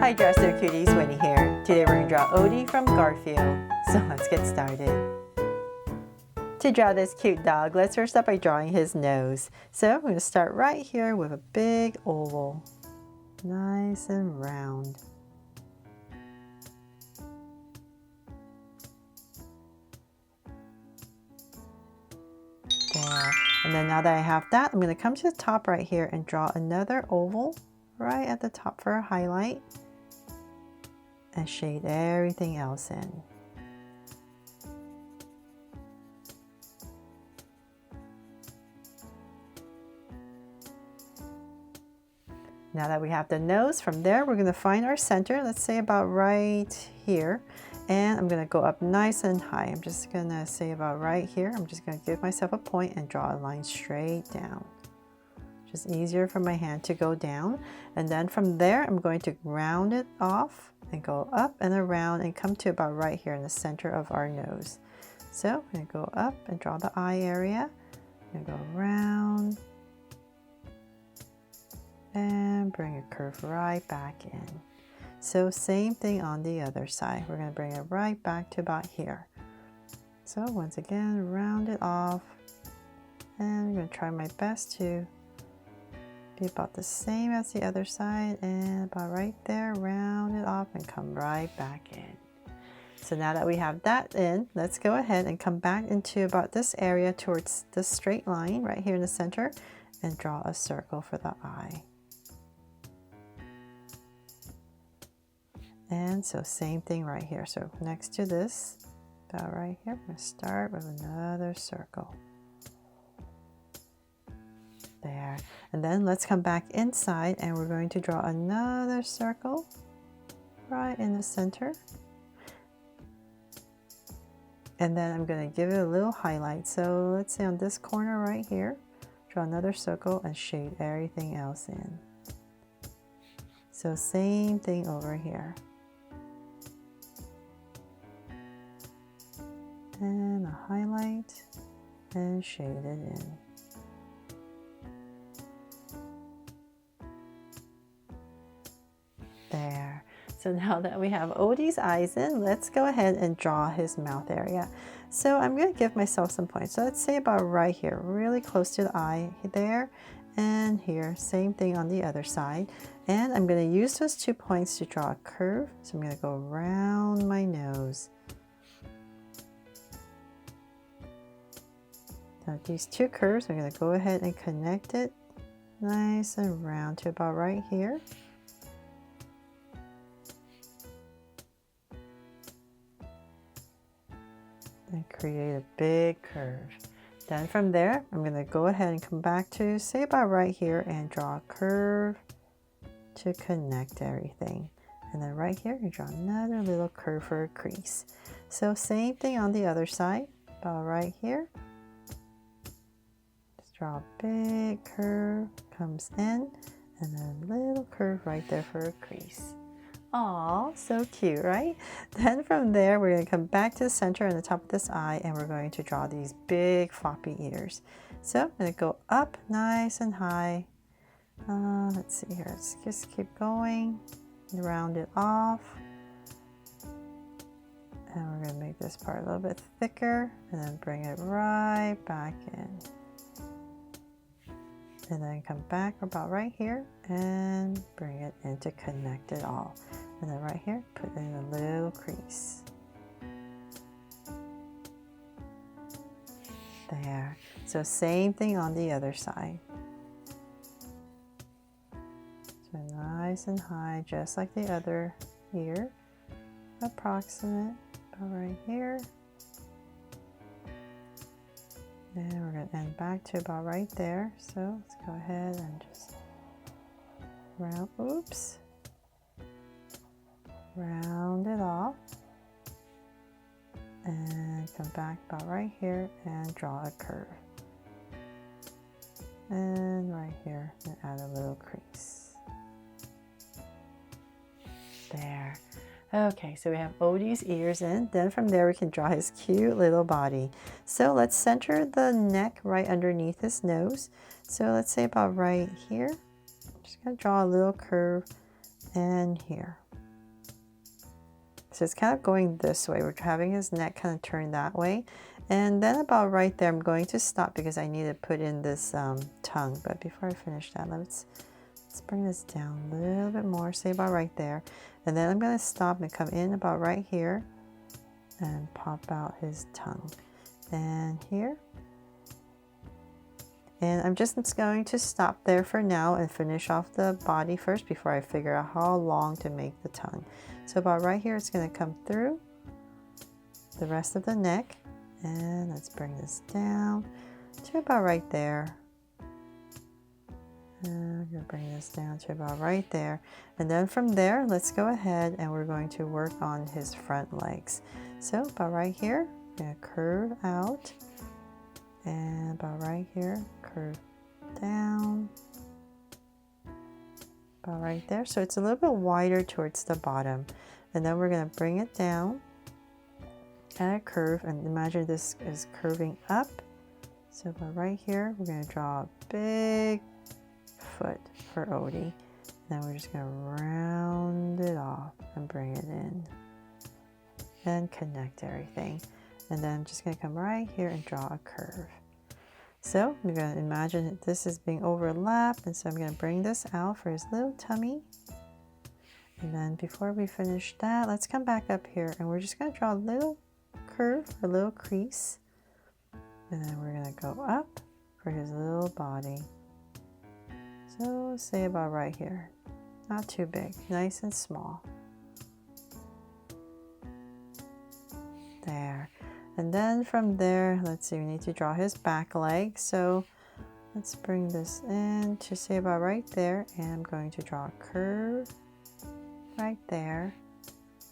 Hi Dresser Cuties, Winnie here. Today we're going to draw Odie from Garfield. So let's get started. To draw this cute dog, let's first start by drawing his nose. So I'm going to start right here with a big oval. Nice and round. There. And then now that I have that, I'm going to come to the top right here and draw another oval right at the top for a highlight. And shade everything else in. Now that we have the nose, from there we're going to find our center, let's say about right here. And I'm going to go up nice and high. I'm just going to say about right here. I'm just going to give myself a point and draw a line straight down. Just easier for my hand to go down. And then from there, I'm going to round it off and go up and around and come to about right here in the center of our nose. So I'm going to go up and draw the eye area. I'm going to go around and bring a curve right back in. So same thing on the other side. We're going to bring it right back to about here. So once again, round it off. And I'm going to try my best to be about the same as the other side, and about right there, round it off and come right back in. So now that we have that in, let's go ahead and come back into about this area towards the straight line right here in the center and draw a circle for the eye. And so same thing right here. So next to this, about right here, I'm going to start with another circle. There. And then let's come back inside and we're going to draw another circle right in the center. And then I'm going to give it a little highlight. So let's say on this corner right here, draw another circle and shade everything else in. So same thing over here. And a highlight and shade it in. There. So now that we have Odie's eyes in, let's go ahead and draw his mouth area. So I'm going to give myself some points. So let's say about right here, really close to the eye there and here. Same thing on the other side. And I'm going to use those 2 points to draw a curve. So I'm going to go around my nose. Now these 2 curves, I'm going to go ahead and connect it nice and round to about right here. And create a big curve. Then from there, I'm going to go ahead and come back to say about right here and draw a curve to connect everything. And then right here, you draw another little curve for a crease. So same thing on the other side, about right here. Just draw a big curve, comes in, and then a little curve right there for a crease. Aw, so cute, right? Then from there, we're going to come back to the center and the top of this eye, and we're going to draw these big floppy ears. So I'm going to go up nice and high. Let's see here. Let's just keep going. Round it off. And we're going to make this part a little bit thicker, and then bring it right back in. And then come back about right here and bring it in to connect it all. And then right here, put in a little crease. There. So same thing on the other side. So nice and high, just like the other ear. Approximate, about right here. Then we're going to end back to about right there. So let's go ahead and just round, round it off. And come back about right here and draw a curve. And right here, and add a little crease. There. Okay, so we have Odie's ears in. Then from there we can draw his cute little body. So let's center the neck right underneath his nose. So let's say about right here. I'm just going to draw a little curve and here. So it's kind of going this way. We're having his neck kind of turn that way. And then about right there, I'm going to stop because I need to put in this tongue. But before I finish that, let's bring this down a little bit more, say about right there. And then I'm going to stop and come in about right here and pop out his tongue. And here. And I'm just going to stop there for now and finish off the body first before I figure out how long to make the tongue. So about right here, it's going to come through the rest of the neck. And let's bring this down to about right there. And I'm going to bring this down to about right there. And then from there, let's go ahead and we're going to work on his front legs. So about right here, I'm going to curve out. And about right here, curve down. About right there. So it's a little bit wider towards the bottom. And then we're going to bring it down at a curve. And imagine this is curving up. So about right here, we're going to draw a big foot for Odie. Then we're just going to round it off and bring it in. And connect everything. And then I'm just going to come right here and draw a curve. So we're going to imagine that this is being overlapped, and so I'm going to bring this out for his little tummy. And then before we finish that, let's come back up here and we're just going to draw a little curve, a little crease. And then we're going to go up for his little body. So say about right here. Not too big, nice and small. There. And then from there, let's see, we need to draw his back leg. So let's bring this in to say about right there. And I'm going to draw a curve right there.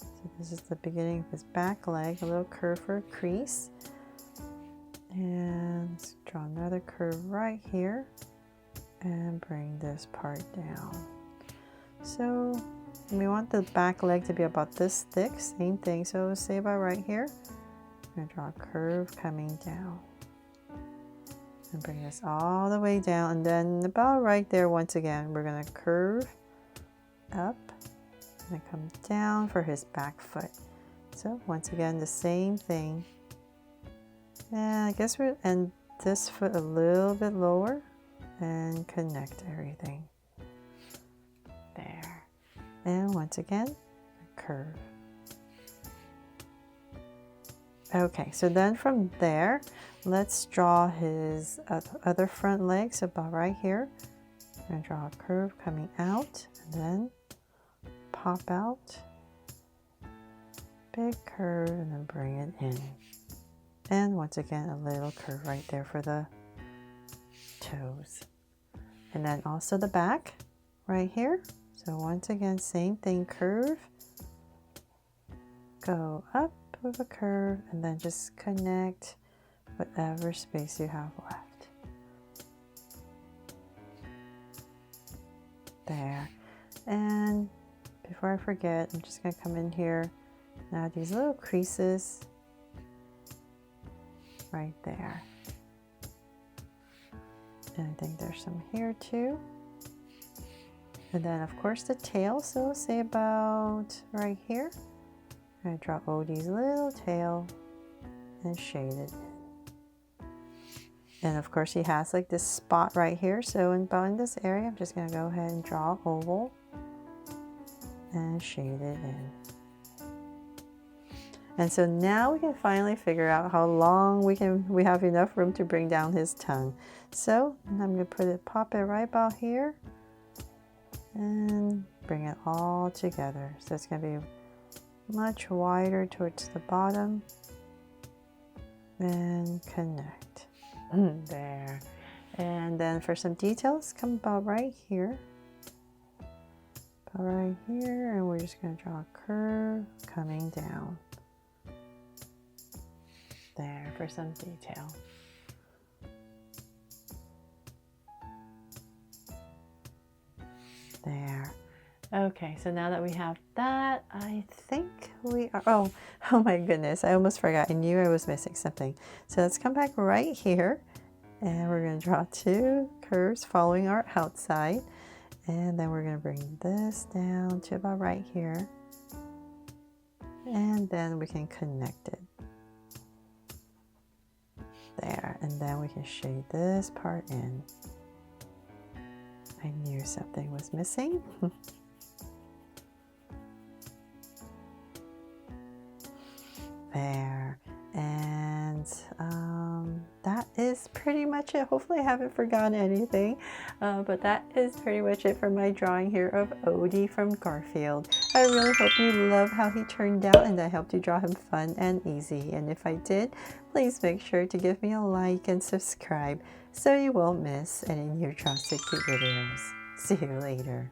So this is the beginning of his back leg, a little curve for a crease. And let's draw another curve right here and bring this part down. So we want the back leg to be about this thick, same thing. So say about right here. I'm going to draw a curve coming down and bring this all the way down, and then about right there once again we're going to curve up and come down for his back foot. So once again the same thing, and I guess we'll end this foot a little bit lower and connect everything there, and once again a curve. Okay, so then from there, let's draw his other front leg. So about right here, I'm going to draw a curve coming out and then pop out, big curve, and then bring it in. And once again, a little curve right there for the toes. And then also the back right here. So once again, same thing, curve, go up with a curve, and then just connect whatever space you have left. There. And before I forget, I'm just going to come in here now, these little creases right there. And I think there's some here too. And then of course the tail, so say about right here. I'm going to draw Odie's little tail and shade it in. And of course he has like this spot right here, so in this area I'm just going to go ahead and draw an oval and shade it in. And so now we can finally figure out how long we have enough room to bring down his tongue. So I'm going to pop it right about here and bring it all together. So it's going to be much wider towards the bottom and connect. There. And then for some details, come about right here. About right here, and we're just going to draw a curve coming down. There for some detail. There. Okay, so now that we have that, I think we are, oh my goodness, I almost forgot. I knew I was missing something. So let's come back right here, and we're going to draw two curves following our outside. And then we're going to bring this down to about right here. and then we can connect it there, and then we can shade this part in. I knew something was missing. There, and that is pretty much it. Hopefully I haven't forgotten anything, but that is pretty much it for my drawing here of Odie from Garfield. I really hope you love how he turned out and I helped you draw him fun and easy. And if I did, please make sure to give me a like and subscribe so you won't miss any new Draw So Cute videos. See you later.